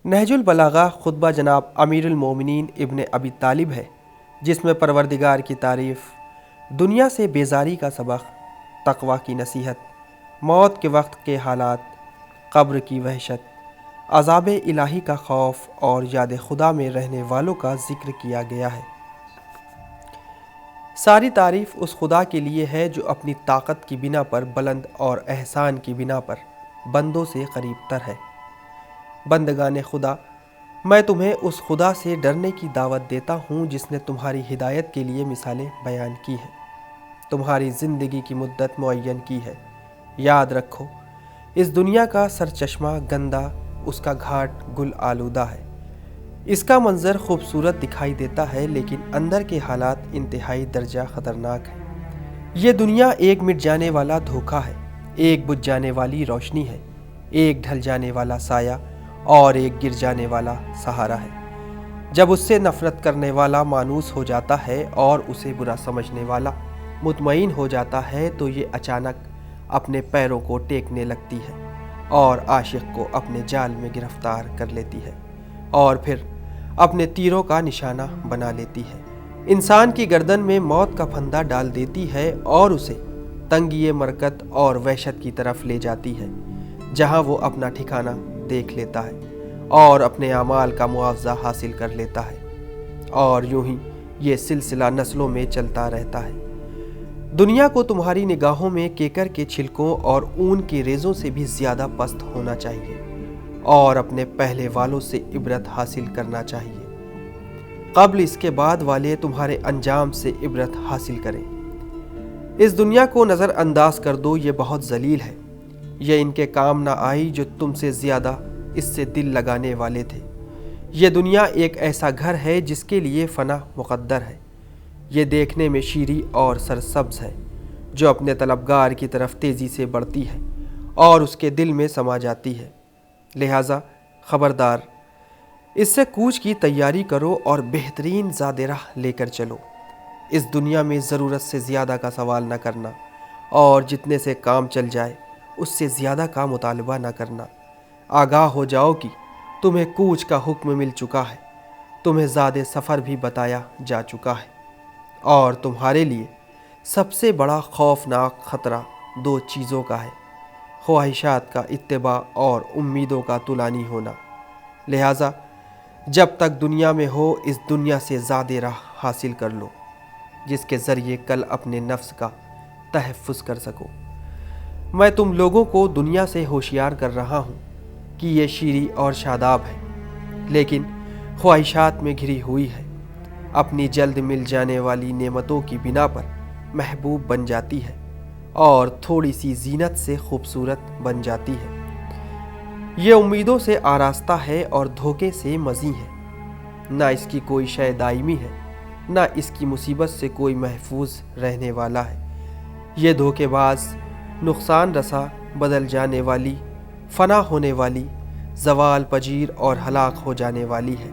نہج البلاغہ خطبہ جناب امیر المومنین ابن ابی طالب ہے، جس میں پروردگار کی تعریف، دنیا سے بیزاری کا سبق، تقوی کی نصیحت، موت کے وقت کے حالات، قبر کی وحشت، عذاب الہی کا خوف اور یاد خدا میں رہنے والوں کا ذکر کیا گیا ہے۔ ساری تعریف اس خدا کے لیے ہے جو اپنی طاقت کی بنا پر بلند اور احسان کی بنا پر بندوں سے قریب تر ہے۔ بندگان خدا، میں تمہیں اس خدا سے ڈرنے کی دعوت دیتا ہوں جس نے تمہاری ہدایت کے لیے مثالیں بیان کی ہیں، تمہاری زندگی کی مدت معین کی ہے۔ یاد رکھو، اس دنیا کا سرچشمہ گندا، اس کا گھاٹ گل آلودہ ہے۔ اس کا منظر خوبصورت دکھائی دیتا ہے لیکن اندر کے حالات انتہائی درجہ خطرناک ہیں۔ یہ دنیا ایک مٹ جانے والا دھوکہ ہے، ایک بجھ جانے والی روشنی ہے، ایک ڈھل جانے والا سایہ اور ایک گر جانے والا سہارا ہے۔ جب اس سے نفرت کرنے والا مانوس ہو جاتا ہے اور اسے برا سمجھنے والا مطمئن ہو جاتا ہے تو یہ اچانک اپنے پیروں کو ٹیکنے لگتی ہے اور عاشق کو اپنے جال میں گرفتار کر لیتی ہے اور پھر اپنے تیروں کا نشانہ بنا لیتی ہے۔ انسان کی گردن میں موت کا پھندا ڈال دیتی ہے اور اسے تنگی مرکت اور وحشت کی طرف لے جاتی ہے، جہاں وہ اپنا ٹھکانہ دیکھ لیتا ہے اور اپنے اعمال کا معاوضہ حاصل کر لیتا ہے، اور یوں ہی یہ سلسلہ نسلوں میں چلتا رہتا ہے۔ دنیا کو تمہاری نگاہوں میں کیکر کے چھلکوں اور اون کے ریزوں سے بھی زیادہ پست ہونا چاہیے اور اپنے پہلے والوں سے عبرت حاصل کرنا چاہیے، قبل اس کے بعد والے تمہارے انجام سے عبرت حاصل کریں۔ اس دنیا کو نظر انداز کر دو، یہ بہت ذلیل ہے، یہ ان کے کام نہ آئی جو تم سے زیادہ اس سے دل لگانے والے تھے۔ یہ دنیا ایک ایسا گھر ہے جس کے لیے فنا مقدر ہے، یہ دیکھنے میں شیریں اور سرسبز ہے، جو اپنے طلبگار کی طرف تیزی سے بڑھتی ہے اور اس کے دل میں سما جاتی ہے۔ لہٰذا خبردار، اس سے کوچ کی تیاری کرو اور بہترین زاد راہ لے کر چلو۔ اس دنیا میں ضرورت سے زیادہ کا سوال نہ کرنا اور جتنے سے کام چل جائے اس سے زیادہ کا مطالبہ نہ کرنا۔ آگاہ ہو جاؤ کہ تمہیں کوچ کا حکم مل چکا ہے، تمہیں زاد سفر بھی بتایا جا چکا ہے، اور تمہارے لیے سب سے بڑا خوفناک خطرہ دو چیزوں کا ہے: خواہشات کا اتباع اور امیدوں کا طولانی ہونا۔ لہٰذا جب تک دنیا میں ہو اس دنیا سے زاد راہ حاصل کر لو، جس کے ذریعے کل اپنے نفس کا تحفظ کر سکو۔ میں تم لوگوں کو دنیا سے ہوشیار کر رہا ہوں کہ یہ شیریں اور شاداب ہے، لیکن خواہشات میں گھری ہوئی ہے، اپنی جلد مل جانے والی نعمتوں کی بنا پر محبوب بن جاتی ہے اور تھوڑی سی زینت سے خوبصورت بن جاتی ہے۔ یہ امیدوں سے آراستہ ہے اور دھوکے سے مزیں ہے، نہ اس کی کوئی شے دائمی ہے، نہ اس کی مصیبت سے کوئی محفوظ رہنے والا ہے۔ یہ دھوکے باز، نقصان رساں، بدل جانے والی، فنا ہونے والی، زوال پذیر اور ہلاک ہو جانے والی ہے۔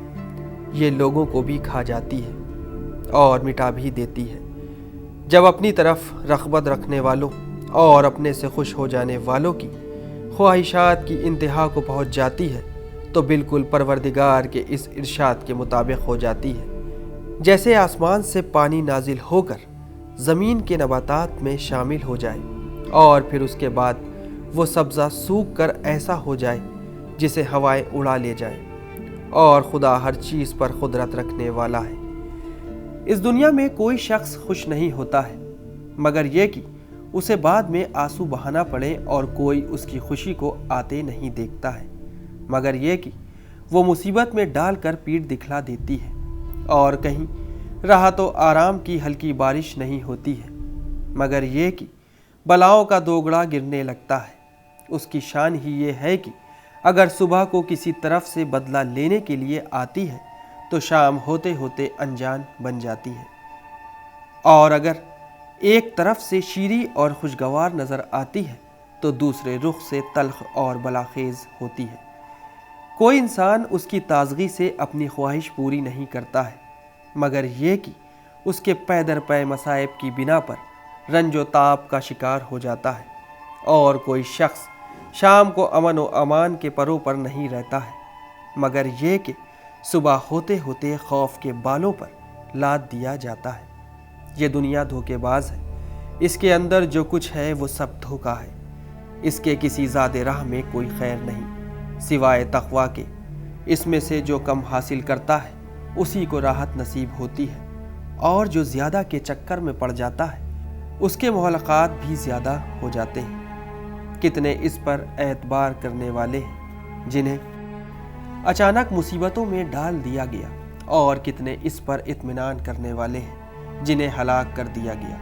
یہ لوگوں کو بھی کھا جاتی ہے اور مٹا بھی دیتی ہے۔ جب اپنی طرف رغبت رکھنے والوں اور اپنے سے خوش ہو جانے والوں کی خواہشات کی انتہا کو پہنچ جاتی ہے تو بالکل پروردگار کے اس ارشاد کے مطابق ہو جاتی ہے، جیسے آسمان سے پانی نازل ہو کر زمین کے نباتات میں شامل ہو جائے اور پھر اس کے بعد وہ سبزہ سوکھ کر ایسا ہو جائے جسے ہوائیں اڑا لے جائیں، اور خدا ہر چیز پر قدرت رکھنے والا ہے۔ اس دنیا میں کوئی شخص خوش نہیں ہوتا ہے مگر یہ کہ اسے بعد میں آنسو بہانا پڑے، اور کوئی اس کی خوشی کو آتے نہیں دیکھتا ہے مگر یہ کہ وہ مصیبت میں ڈال کر پیٹھ دکھلا دیتی ہے، اور کہیں راحت و آرام کی ہلکی بارش نہیں ہوتی ہے مگر یہ کہ بلاؤں کا دوگڑا گرنے لگتا ہے۔ اس کی شان ہی یہ ہے کہ اگر صبح کو کسی طرف سے بدلہ لینے کے لیے آتی ہے تو شام ہوتے ہوتے انجان بن جاتی ہے، اور اگر ایک طرف سے شیریں اور خوشگوار نظر آتی ہے تو دوسرے رخ سے تلخ اور بلاخیز ہوتی ہے۔ کوئی انسان اس کی تازگی سے اپنی خواہش پوری نہیں کرتا ہے مگر یہ کہ اس کے پے در پے مصائب کی بنا پر رنج و تاب کا شکار ہو جاتا ہے، اور کوئی شخص شام کو امن و امان کے پروں پر نہیں رہتا ہے مگر یہ کہ صبح ہوتے ہوتے خوف کے بالوں پر لاد دیا جاتا ہے۔ یہ دنیا دھوکے باز ہے، اس کے اندر جو کچھ ہے وہ سب دھوکا ہے، اس کے کسی زاد راہ میں کوئی خیر نہیں سوائے تقویٰ کے۔ اس میں سے جو کم حاصل کرتا ہے اسی کو راحت نصیب ہوتی ہے، اور جو زیادہ کے چکر میں پڑ جاتا ہے اس کے معلقات بھی زیادہ ہو جاتے ہیں۔ کتنے اس پر اعتبار کرنے والے ہیں جنہیں اچانک مصیبتوں میں ڈال دیا گیا، اور کتنے اس پر اطمینان کرنے والے ہیں جنہیں ہلاک کر دیا گیا۔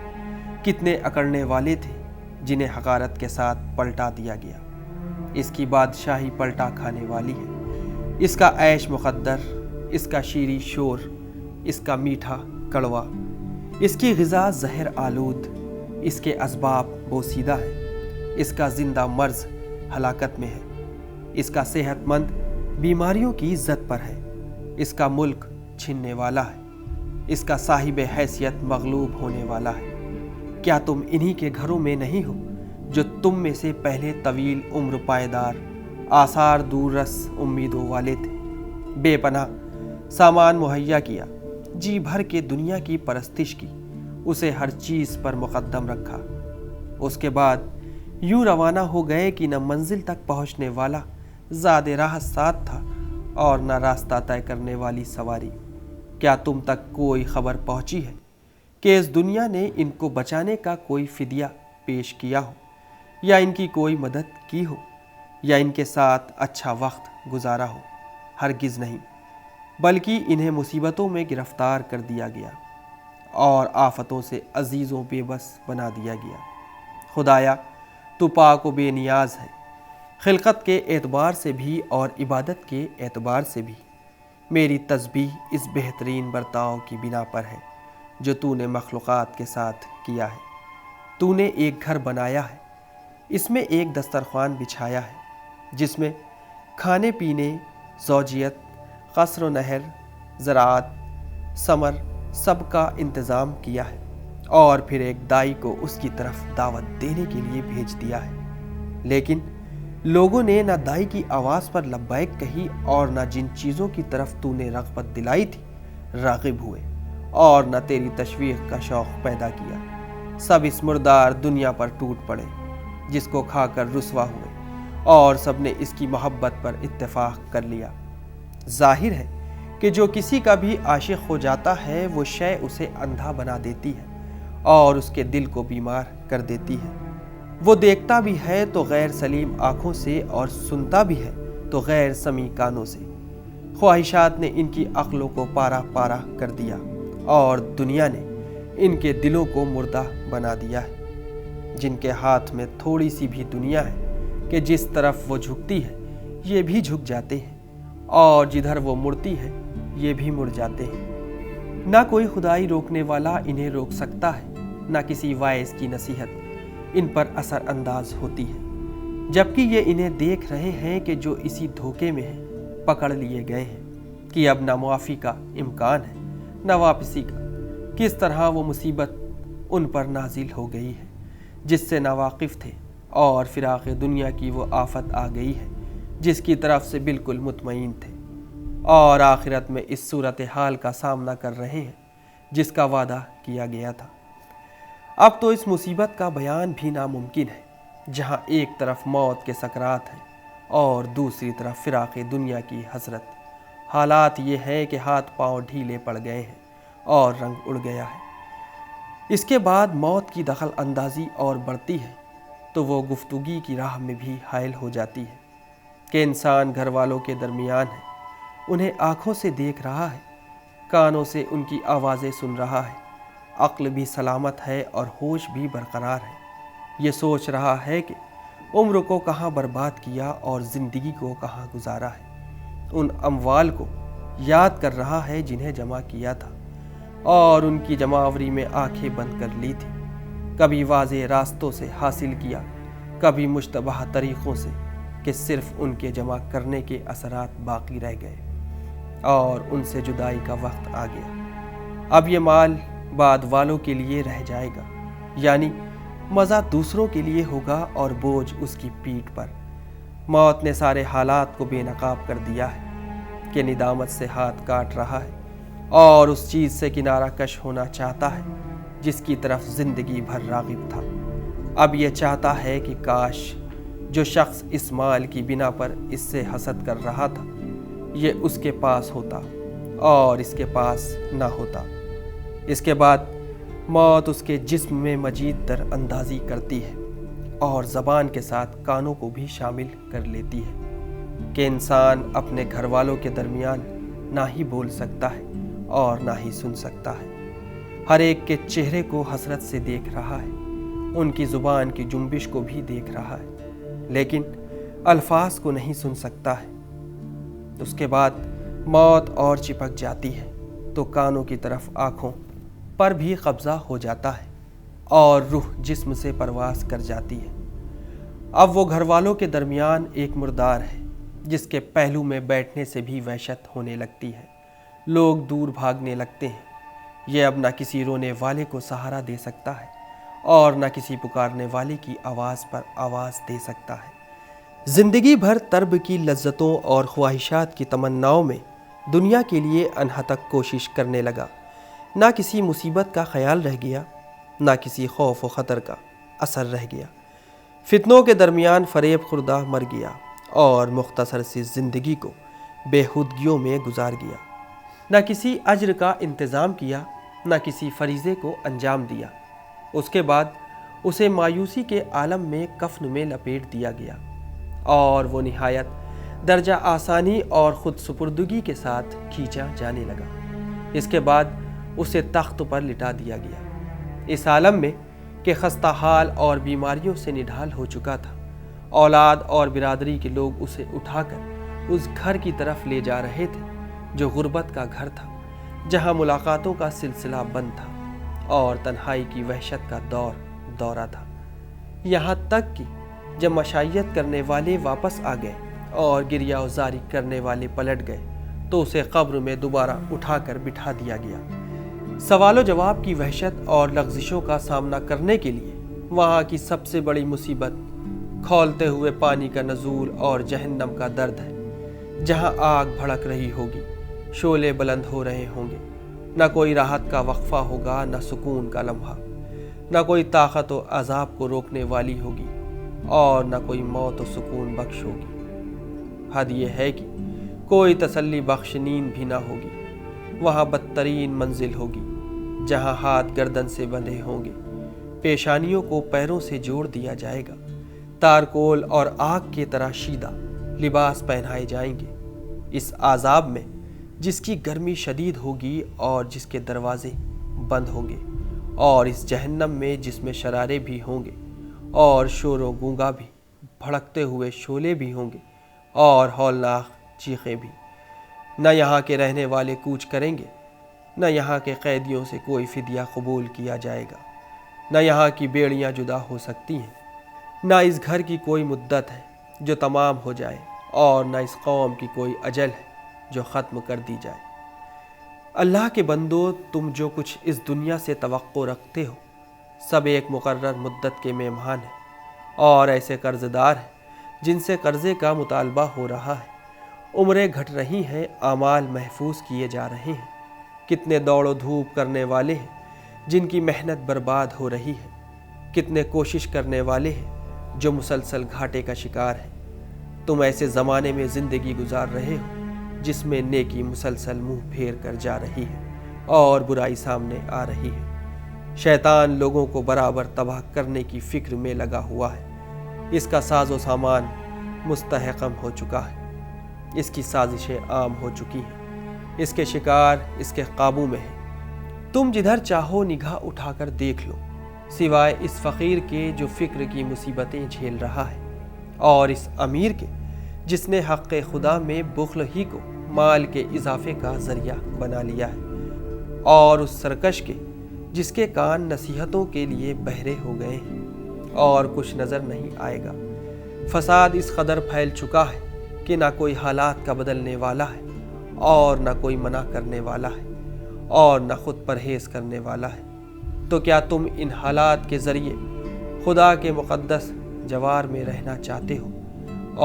کتنے اکڑنے والے تھے جنہیں حقارت کے ساتھ پلٹا دیا گیا۔ اس کی بادشاہی پلٹا کھانے والی ہے، اس کا عیش مقدر، اس کا شیریں شور، اس کا میٹھا کڑوا، اس کی غذا زہر آلود، اس کے اسباب بوسیدہ ہے، اس کا زندہ مرض ہلاکت میں ہے، اس کا صحت مند بیماریوں کی زد پر ہے، اس کا ملک چھننے والا ہے، اس کا صاحب حیثیت مغلوب ہونے والا ہے۔ کیا تم انہی کے گھروں میں نہیں ہو جو تم میں سے پہلے طویل عمر پائیدار آثار دور رس امیدوں والے تھے؟ بے پناہ سامان مہیا کیا، جی بھر کے دنیا کی پرستش کی، اسے ہر چیز پر مقدم رکھا۔ اس کے بعد یوں روانہ ہو گئے کہ نہ منزل تک پہنچنے والا زاد راہ ساتھ تھا اور نہ راستہ طے کرنے والی سواری۔ کیا تم تک کوئی خبر پہنچی ہے کہ اس دنیا نے ان کو بچانے کا کوئی فدیہ پیش کیا ہو، یا ان کی کوئی مدد کی ہو، یا ان کے ساتھ اچھا وقت گزارا ہو؟ ہرگز نہیں، بلکہ انہیں مصیبتوں میں گرفتار کر دیا گیا اور آفتوں سے عزیز و بے بس بنا دیا گیا۔ خدایا تو پاک و بے نیاز ہے، خلقت کے اعتبار سے بھی اور عبادت کے اعتبار سے بھی۔ میری تسبیح اس بہترین برتاؤ کی بنا پر ہے جو تو نے مخلوقات کے ساتھ کیا ہے۔ تو نے ایک گھر بنایا ہے، اس میں ایک دسترخوان بچھایا ہے جس میں کھانے پینے، زوجیت، قصر و نہر، زراعت، ثمر سب کا انتظام کیا ہے، اور پھر ایک دائی کو اس کی طرف دعوت دینے کے لیے بھیج دیا ہے۔ لیکن لوگوں نے نہ دائی کی آواز پر لبیک کہی اور نہ جن چیزوں کی طرف تو نے رغبت دلائی تھی راغب ہوئے، اور نہ تیری تشویق کا شوق پیدا کیا۔ سب اس مردار دنیا پر ٹوٹ پڑے جس کو کھا کر رسوا ہوئے، اور سب نے اس کی محبت پر اتفاق کر لیا۔ ظاہر ہے کہ جو کسی کا بھی عاشق ہو جاتا ہے وہ شے اسے اندھا بنا دیتی ہے اور اس کے دل کو بیمار کر دیتی ہے۔ وہ دیکھتا بھی ہے تو غیر سلیم آنکھوں سے، اور سنتا بھی ہے تو غیر سمیع کانوں سے۔ خواہشات نے ان کی عقلوں کو پارا پارا کر دیا، اور دنیا نے ان کے دلوں کو مردہ بنا دیا ہے۔ جن کے ہاتھ میں تھوڑی سی بھی دنیا ہے کہ جس طرف وہ جھکتی ہے یہ بھی جھک جاتے ہیں، اور جدھر وہ مڑتی ہے یہ بھی مڑ جاتے ہیں۔ نہ کوئی خدائی روکنے والا انہیں روک سکتا ہے، نہ کسی واعظ کی نصیحت ان پر اثر انداز ہوتی ہے، جبکہ یہ انہیں دیکھ رہے ہیں کہ جو اسی دھوکے میں ہیں، پکڑ لیے گئے ہیں کہ اب نہ معافی کا امکان ہے نہ واپسی کا۔ کس طرح وہ مصیبت ان پر نازل ہو گئی ہے جس سے ناواقف تھے، اور فراق دنیا کی وہ آفت آ گئی ہے جس کی طرف سے بالکل مطمئن تھے، اور آخرت میں اس صورتحال کا سامنا کر رہے ہیں جس کا وعدہ کیا گیا تھا۔ اب تو اس مصیبت کا بیان بھی ناممکن ہے جہاں ایک طرف موت کے سکرات ہیں اور دوسری طرف فراق دنیا کی حسرت۔ حالات یہ ہے کہ ہاتھ پاؤں ڈھیلے پڑ گئے ہیں اور رنگ اڑ گیا ہے۔ اس کے بعد موت کی دخل اندازی اور بڑھتی ہے تو وہ گفتگی کی راہ میں بھی حائل ہو جاتی ہے کہ انسان گھر والوں کے درمیان ہے، انہیں آنکھوں سے دیکھ رہا ہے، کانوں سے ان کی آوازیں سن رہا ہے، عقل بھی سلامت ہے اور ہوش بھی برقرار ہے۔ یہ سوچ رہا ہے کہ عمر کو کہاں برباد کیا اور زندگی کو کہاں گزارا ہے۔ ان اموال کو یاد کر رہا ہے جنہیں جمع کیا تھا اور ان کی جمعآوری میں آنکھیں بند کر لی تھی۔ کبھی واضح راستوں سے حاصل کیا، کبھی مشتبہ طریقوں سے کہ صرف ان کے جمع کرنے کے اثرات باقی رہ گئے اور ان سے جدائی کا وقت آ گیا۔ اب یہ مال بعد والوں کے لیے رہ جائے گا، یعنی مزہ دوسروں کے لیے ہوگا اور بوجھ اس کی پیٹھ پر۔ موت نے سارے حالات کو بے نقاب کر دیا ہے۔ کہ ندامت سے ہاتھ کاٹ رہا ہے اور اس چیز سے کنارہ کش ہونا چاہتا ہے جس کی طرف زندگی بھر راغب تھا۔ اب یہ چاہتا ہے کہ کاش جو شخص اس مال کی بنا پر اس سے حسد کر رہا تھا یہ اس کے پاس ہوتا اور اس کے پاس نہ ہوتا۔ اس کے بعد موت اس کے جسم میں مزید تر اندازی کرتی ہے اور زبان کے ساتھ کانوں کو بھی شامل کر لیتی ہے کہ انسان اپنے گھر والوں کے درمیان نہ ہی بول سکتا ہے اور نہ ہی سن سکتا ہے۔ ہر ایک کے چہرے کو حسرت سے دیکھ رہا ہے، ان کی زبان کی جنبش کو بھی دیکھ رہا ہے، لیکن الفاظ کو نہیں سن سکتا ہے۔ اس کے بعد موت اور چپک جاتی ہے تو کانوں کی طرف آنکھوں پر بھی قبضہ ہو جاتا ہے اور روح جسم سے پرواز کر جاتی ہے۔ اب وہ گھر والوں کے درمیان ایک مردار ہے جس کے پہلو میں بیٹھنے سے بھی وحشت ہونے لگتی ہے۔ لوگ دور بھاگنے لگتے ہیں۔ یہ اب نہ کسی رونے والے کو سہارا دے سکتا ہے اور نہ کسی پکارنے والے کی آواز پر آواز دے سکتا ہے۔ زندگی بھر طرب کی لذتوں اور خواہشات کی تمناؤں میں دنیا کے لیے انہتک کوشش کرنے لگا۔ نہ کسی مصیبت کا خیال رہ گیا، نہ کسی خوف و خطر کا اثر رہ گیا۔ فتنوں کے درمیان فریب خوردہ مر گیا اور مختصر سی زندگی کو بےہودگیوں میں گزار گیا۔ نہ کسی اجر کا انتظام کیا، نہ کسی فریضے کو انجام دیا۔ اس کے بعد اسے مایوسی کے عالم میں کفن میں لپیٹ دیا گیا اور وہ نہایت درجہ آسانی اور خود سپردگی کے ساتھ کھینچا جانے لگا۔ اس کے بعد اسے تخت پر لٹا دیا گیا، اس عالم میں کہ خستہ حال اور بیماریوں سے نڈھال ہو چکا تھا۔ اولاد اور برادری کے لوگ اسے اٹھا کر اس گھر کی طرف لے جا رہے تھے جو غربت کا گھر تھا، جہاں ملاقاتوں کا سلسلہ بند تھا اور تنہائی کی وحشت کا دورہ تھا۔ یہاں تک کہ جب مشائیت کرنے والے واپس آ گئے اور گریہ وزاری کرنے والے پلٹ گئے تو اسے قبر میں دوبارہ اٹھا کر بٹھا دیا گیا۔ سوال و جواب کی وحشت اور لغزشوں کا سامنا کرنے کے لیے وہاں کی سب سے بڑی مصیبت کھولتے ہوئے پانی کا نزول اور جہنم کا درد ہے، جہاں آگ بھڑک رہی ہوگی، شعلے بلند ہو رہے ہوں گے، نہ کوئی راحت کا وقفہ ہوگا، نہ سکون کا لمحہ، نہ کوئی طاقت و عذاب کو روکنے والی ہوگی اور نہ کوئی موت و سکون بخش ہوگی۔ حد یہ ہے کہ کوئی تسلی بخش نیند بھی نہ ہوگی۔ وہاں بدترین منزل ہوگی جہاں ہاتھ گردن سے بندھے ہوں گے، پیشانیوں کو پیروں سے جوڑ دیا جائے گا، تارکول اور آگ کے طرح شیدہ لباس پہنائے جائیں گے۔ اس عذاب میں جس کی گرمی شدید ہوگی اور جس کے دروازے بند ہوں گے، اور اس جہنم میں جس میں شرارے بھی ہوں گے اور شور و گونگا بھی، بھڑکتے ہوئے شعلے بھی ہوں گے اور ہولناک چیخیں بھی۔ نہ یہاں کے رہنے والے کوچ کریں گے، نہ یہاں کے قیدیوں سے کوئی فدیہ قبول کیا جائے گا، نہ یہاں کی بیڑیاں جدا ہو سکتی ہیں، نہ اس گھر کی کوئی مدت ہے جو تمام ہو جائے اور نہ اس قوم کی کوئی اجل ہے جو ختم کر دی جائے۔ اللہ کے بندو، تم جو کچھ اس دنیا سے توقع رکھتے ہو سب ایک مقرر مدت کے مہمان ہیں اور ایسے قرض دار ہیں جن سے قرضے کا مطالبہ ہو رہا ہے۔ عمریں گھٹ رہی ہیں، اعمال محفوظ کیے جا رہے ہیں۔ کتنے دوڑ و دھوپ کرنے والے ہیں جن کی محنت برباد ہو رہی ہے، کتنے کوشش کرنے والے ہیں جو مسلسل گھاٹے کا شکار ہیں۔ تم ایسے زمانے میں زندگی گزار رہے ہو جس میں نیکی مسلسل منہ پھیر کر جا رہی ہے اور برائی سامنے آ رہی ہے۔ شیطان لوگوں کو برابر تباہ کرنے کی فکر میں لگا ہوا ہے۔ اس کا ساز و سامان مستحکم ہو چکا ہے، اس کی سازشیں عام ہو چکی ہیں، اس کے شکار اس کے قابو میں ہیں۔ تم جدھر چاہو نگاہ اٹھا کر دیکھ لو، سوائے اس فقیر کے جو فکر کی مصیبتیں جھیل رہا ہے، اور اس امیر کے جس نے حق خدا میں بخل ہی کو مال کے اضافے کا ذریعہ بنا لیا ہے، اور اس سرکش کے جس کے کان نصیحتوں کے لیے بہرے ہو گئے ہیں اور کچھ نظر نہیں آئے گا۔ فساد اس قدر پھیل چکا ہے کہ نہ کوئی حالات کا بدلنے والا ہے اور نہ کوئی منع کرنے والا ہے اور نہ خود پرہیز کرنے والا ہے۔ تو کیا تم ان حالات کے ذریعے خدا کے مقدس جوار میں رہنا چاہتے ہو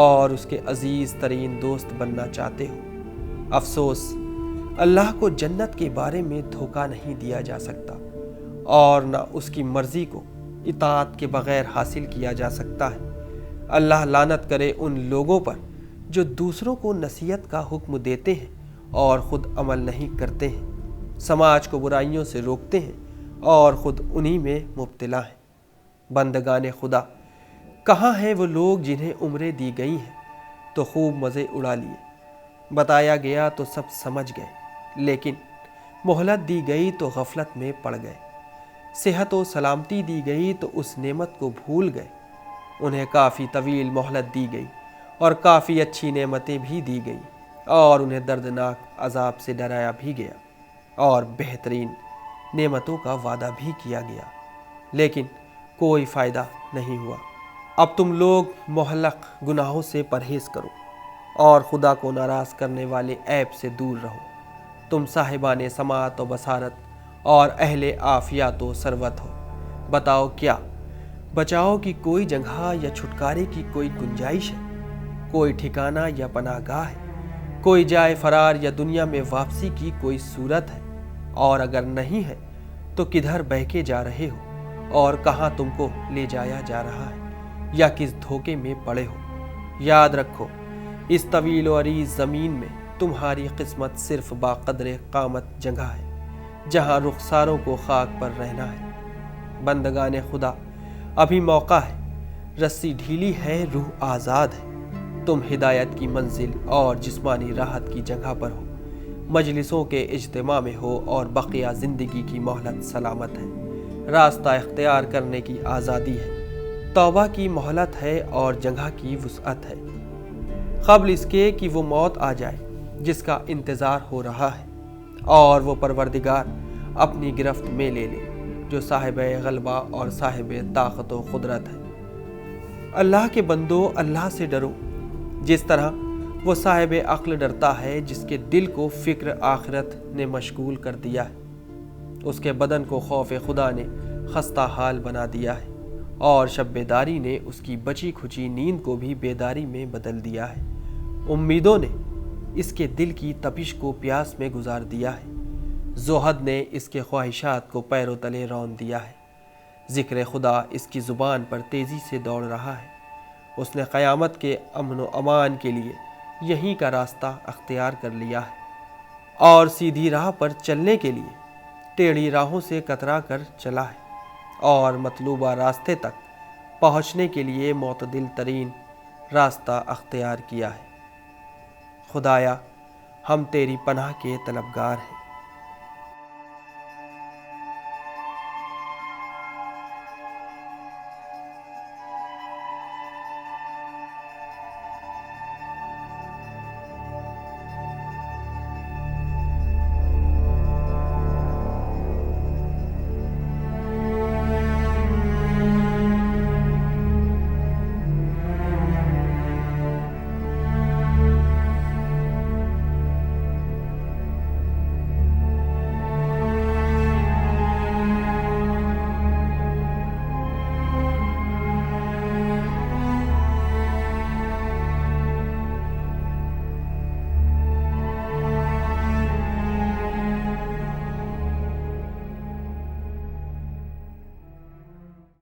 اور اس کے عزیز ترین دوست بننا چاہتے ہو؟ افسوس، اللہ کو جنت کے بارے میں دھوکہ نہیں دیا جا سکتا اور نہ اس کی مرضی کو اطاعت کے بغیر حاصل کیا جا سکتا ہے۔ اللہ لعنت کرے ان لوگوں پر جو دوسروں کو نصیحت کا حکم دیتے ہیں اور خود عمل نہیں کرتے ہیں، سماج کو برائیوں سے روکتے ہیں اور خود انہی میں مبتلا ہیں۔ بندگان خدا، کہاں ہیں وہ لوگ جنہیں عمریں دی گئی ہیں تو خوب مزے اڑا لیے، بتایا گیا تو سب سمجھ گئے، لیکن مہلت دی گئی تو غفلت میں پڑ گئے، صحت و سلامتی دی گئی تو اس نعمت کو بھول گئے۔ انہیں کافی طویل مہلت دی گئی اور کافی اچھی نعمتیں بھی دی گئی اور انہیں دردناک عذاب سے ڈرایا بھی گیا اور بہترین نعمتوں کا وعدہ بھی کیا گیا، لیکن کوئی فائدہ نہیں ہوا۔ اب تم لوگ مہلک گناہوں سے پرہیز کرو اور خدا کو ناراض کرنے والے عیب سے دور رہو۔ تم صاحبان سماعت و بصارت اور اہل عافیت و ثروت ہو۔ بتاؤ، کیا بچاؤ کی کوئی جگہ یا چھٹکارے کی کوئی گنجائش ہے؟ کوئی ٹھکانہ یا پناہ گاہ ہے؟ کوئی جائے فرار یا دنیا میں واپسی کی کوئی صورت ہے؟ اور اگر نہیں ہے تو کدھر بہہ کے جا رہے ہو اور کہاں تم کو لے جایا جا رہا ہے یا کس دھوکے میں پڑے ہو؟ یاد رکھو، اس طویل و عریض زمین میں تمہاری قسمت صرف باقدر قامت جگہ ہے جہاں رخساروں کو خاک پر رہنا ہے۔ بندگان خدا، ابھی موقع ہے، رسی ڈھیلی ہے، روح آزاد ہے۔ تم ہدایت کی منزل اور جسمانی راحت کی جگہ پر ہو، مجلسوں کے اجتماع میں ہو اور بقیہ زندگی کی مہلت سلامت ہے، راستہ اختیار کرنے کی آزادی ہے، توبہ کی مہلت ہے اور جگہ کی وسعت ہے، قبل اس کے کہ وہ موت آ جائے جس کا انتظار ہو رہا ہے اور وہ پروردگار اپنی گرفت میں لے لے جو صاحب غلبہ اور صاحب طاقت و قدرت ہے۔ اللہ کے بندو، اللہ سے ڈرو جس طرح وہ صاحب عقل ڈرتا ہے جس کے دل کو فکر آخرت نے مشغول کر دیا ہے۔ اس کے بدن کو خوف خدا نے خستہ حال بنا دیا ہے اور شب بیداری نے اس کی بچی کھچی نیند کو بھی بیداری میں بدل دیا ہے۔ امیدوں نے اس کے دل کی تپش کو پیاس میں گزار دیا ہے، زہد نے اس کے خواہشات کو پیروں تلے رون دیا ہے۔ ذکر خدا اس کی زبان پر تیزی سے دوڑ رہا ہے۔ اس نے قیامت کے امن و امان کے لیے یہیں کا راستہ اختیار کر لیا ہے اور سیدھی راہ پر چلنے کے لیے ٹیڑھی راہوں سے کترا کر چلا ہے اور مطلوبہ راستے تک پہنچنے کے لیے معتدل ترین راستہ اختیار کیا ہے۔ خدایا، ہم تیری پناہ کے طلبگار ہیں۔